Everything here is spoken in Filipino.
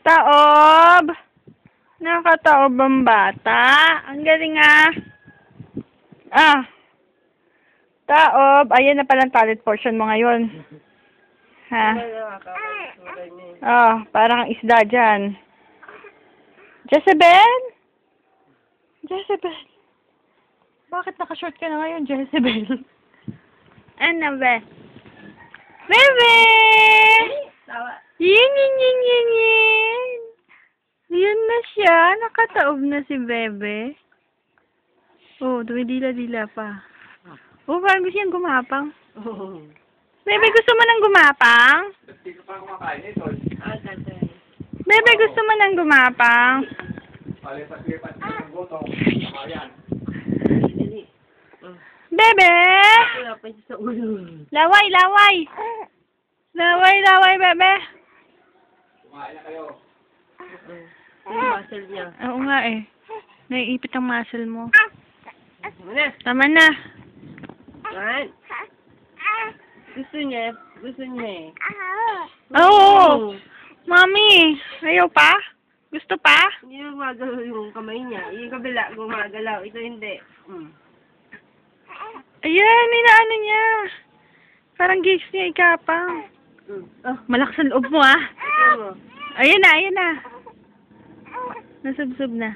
Taob! Nakataob ang bata. Ang galing ah. Ah. Taob. Ayan na palang toilet portion mo ngayon. Ha? Oh, parang isda dyan. Jezebel? Jezebel. Bakit nakashort ka na ngayon, Jezebel? Ano ba? Bebe! Yin, yin, yin, yin, yin. Yun na siya. Nakataob na si Bebe. Oh, dumidila-dila pa. Oh, parang gusto niyang gumapang. Bebe, gusto mo nang gumapang? Bebe, gusto mo nang gumapang? Bebe! Laway, laway! Laway, laway, Bebe! Kumain na kayo. Yung muscle niya. Oo nga eh. Naiipit ang muscle mo. Tama na. Tama na. Yan. Gusto niya eh. Oo! Mami! Ayaw pa? Gusto pa? Hindi na gumagalaw yung kamay niya. Yung kabila, gumagalaw. Ito hindi. Ayan, inaano niya. Parang gigs niya ikapang. Oh, Malakas ang loob mo ah. ito mo. Ayan na, ayan na. Nasubsob na.